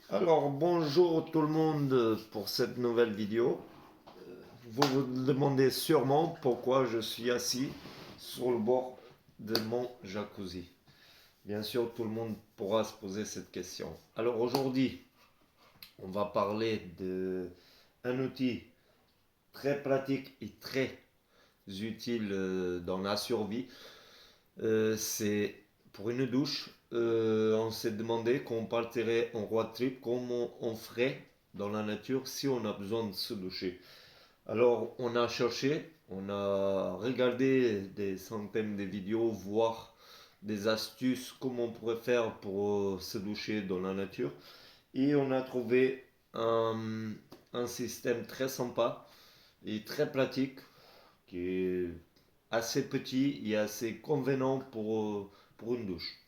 Alors bonjour tout le monde pour cette nouvelle vidéo. Vous vous demandez sûrement pourquoi je suis assis sur le bord de mon jacuzzi. Bien sûr, tout le monde pourra se poser cette question. Alors aujourd'hui, on va parler d'un outil très pratique et très utile dans la survie. C'est pour une douche. On s'est demandé quand on partirait en road trip comment on ferait dans la nature si on a besoin de se doucher. Alors on a cherché, on a regardé des centaines de vidéos, voir des astuces, comment on pourrait faire pour se doucher dans la nature. Et on a trouvé un système très sympa et très pratique qui est assez petit et assez convenant pour une douche.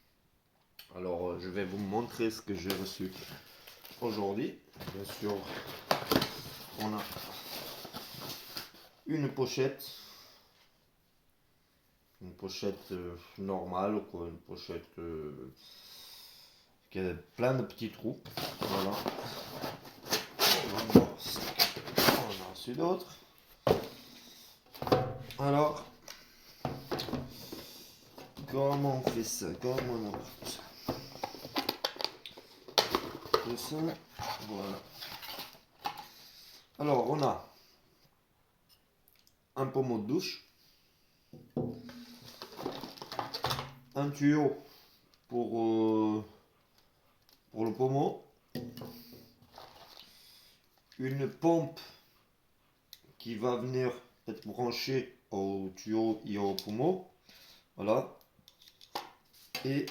Alors, je vais vous montrer ce que j'ai reçu aujourd'hui. Bien sûr, on a une pochette normale, quoi, une pochette qui a plein de petits trous. Voilà. On a reçu d'autres. Alors, comment on fait ça? Comment on fait ça? Voilà. Alors, on a un pommeau de douche, un tuyau pour le pommeau, une pompe qui va venir être branchée au tuyau et au pommeau. Voilà. Et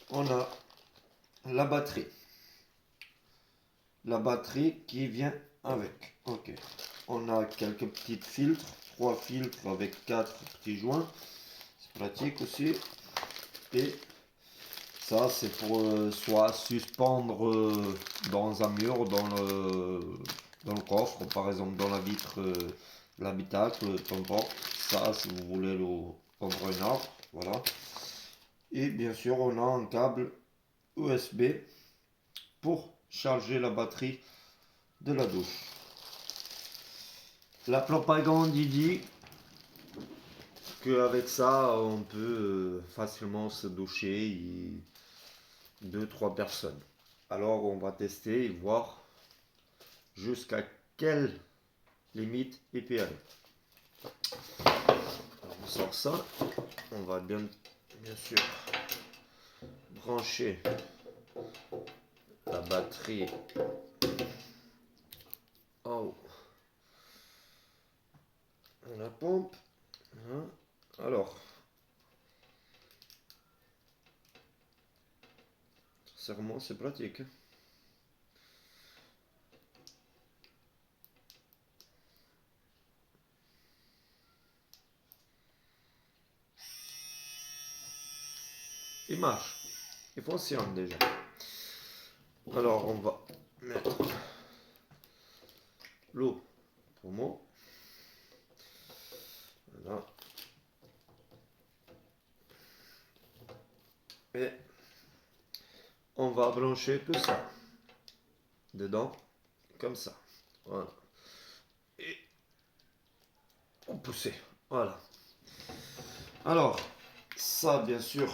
on a la batterie. La batterie qui vient avec. Ok. On a quelques petits filtres. 3 filtres avec 4 petits joints. C'est pratique aussi. Et ça, c'est pour soit suspendre dans un mur, dans le coffre, par exemple dans la vitre de l'habitacle, peu importe. Ça, si vous voulez le prendre un arbre, voilà. Et bien sûr, on a un câble USB pour charger la batterie de la douche. La propagande dit qu'avec ça, on peut facilement se doucher et 2-3 personnes. Alors, on va tester et voir jusqu'à quelle limite il peut aller. Alors, on sort ça. On va bien sûr brancher la batterie en haut à la pompe. Alors, sincèrement, c'est pratique. Il marche. Il fonctionne déjà. Alors, on va mettre l'eau pour moi. Voilà. Et on va brancher tout ça dedans, comme ça. Voilà. Et on pousse. Voilà. Alors, ça, bien sûr,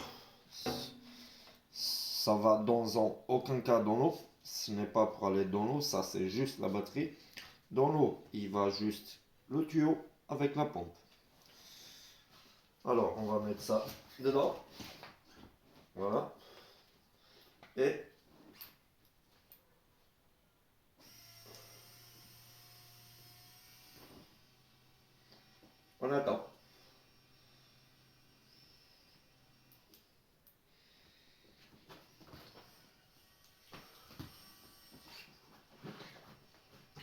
ça va dans aucun cas dans l'eau. Ce n'est pas pour aller dans l'eau, ça c'est juste la batterie. Dans l'eau, il va juste le tuyau avec la pompe. Alors, on va mettre ça dedans. Voilà. Et on attend.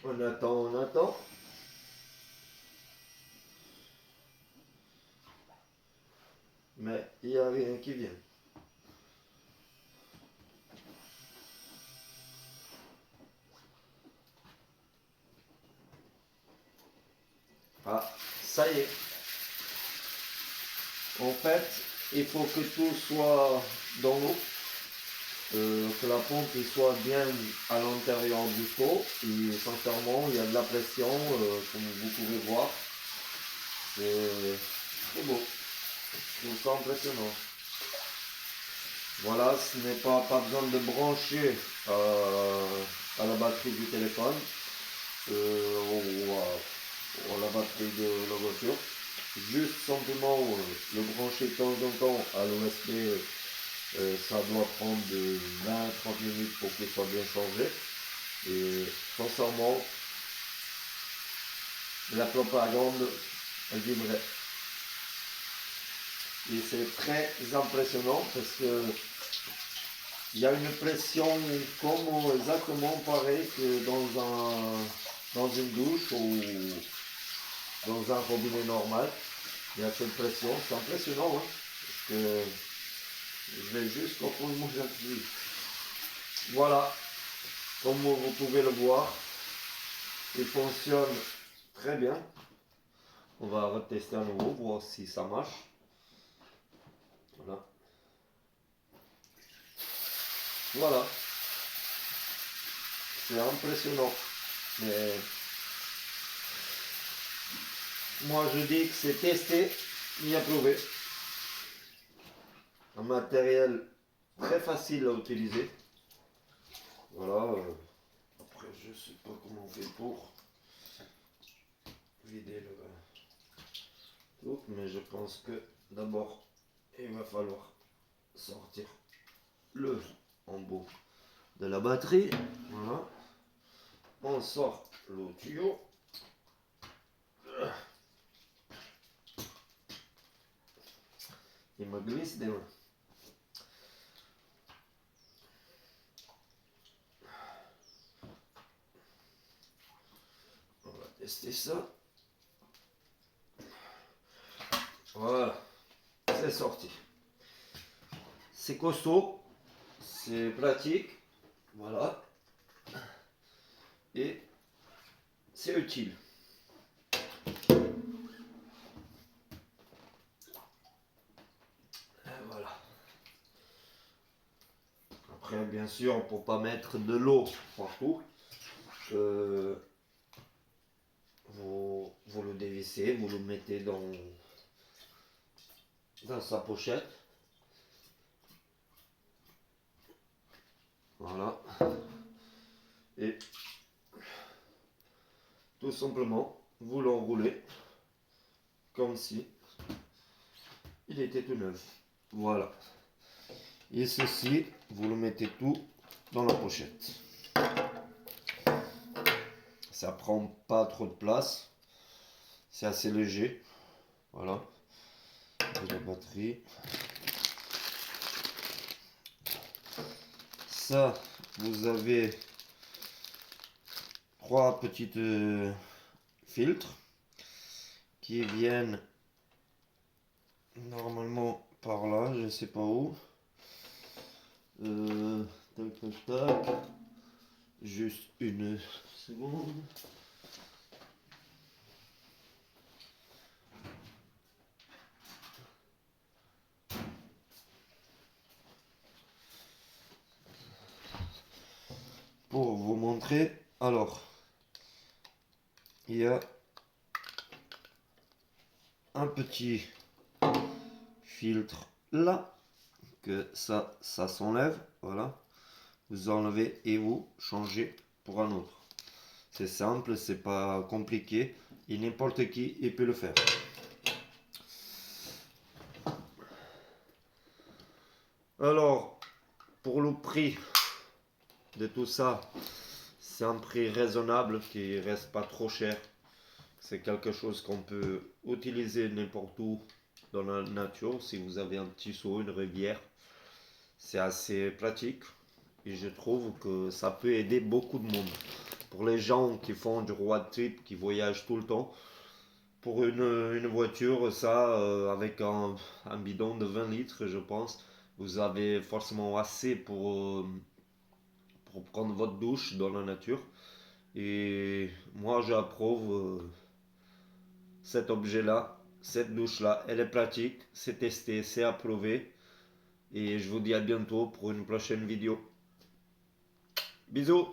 On attend, on attend. Mais il n'y a rien qui vient. Ah, ça y est. En fait, il faut que tout soit dans l'eau. que la pompe il soit bien à l'intérieur du pot. Et sincèrement, il y a de la pression, comme vous pouvez voir. C'est très beau. Je trouve ça impressionnant. Voilà, ce n'est pas besoin de brancher à la batterie du téléphone ou à la batterie de la voiture. Juste simplement le brancher de temps en temps à l'USB. Ça doit prendre de 20-30 minutes pour qu'il soit bien changé. Et sincèrement, la propagande, elle vibrait. Et c'est très impressionnant parce que il y a une pression comme exactement pareil que dans une douche ou dans un robinet normal. Il y a cette pression, c'est impressionnant, hein, parce que je vais juste comprendre mon jacuzzi. Voilà, comme vous pouvez le voir, il fonctionne très bien. On va retester à nouveau, voir si ça marche. Voilà. Voilà. C'est impressionnant. Mais moi je dis que c'est testé, ni approuvé. Un matériel très facile à utiliser. Voilà. Après je sais pas comment on fait pour vider le tout, mais je pense que d'abord il va falloir sortir le embout de la batterie. Voilà. On sort le tuyau. Il me glisse des mains. On va tester ça. Voilà, c'est sorti. C'est costaud, c'est pratique, voilà, et c'est utile. Et voilà. Après, bien sûr, pour pas mettre de l'eau partout, vous le dévissez, vous le mettez dans sa pochette. Voilà. Et tout simplement, vous l'enroulez comme si il était tout neuf. Voilà. Et ceci, vous le mettez tout dans la pochette. Ça prend pas trop de place. C'est assez léger. Voilà. Et la batterie. Ça, vous avez 3 petites filtres qui viennent normalement par là, je sais pas où. Tac tac tac. Juste une seconde. Pour vous montrer, alors il y a un petit filtre là que ça s'enlève, voilà, vous enlevez et vous changez pour un autre. C'est simple, c'est pas compliqué et n'importe qui il peut le faire. Alors pour le prix de tout ça, c'est un prix raisonnable qui reste pas trop cher. C'est quelque chose qu'on peut utiliser n'importe où dans la nature. Si vous avez un petit seau, une rivière, c'est assez pratique et je trouve que ça peut aider beaucoup de monde. Pour les gens qui font du road trip, qui voyagent tout le temps, pour une voiture, ça, avec un bidon de 20 litres, je pense, vous avez forcément assez pour prendre votre douche dans la nature. Et moi, j'approuve cet objet-là, cette douche-là. Elle est pratique, c'est testé, c'est approuvé. Et je vous dis à bientôt pour une prochaine vidéo. Bisous!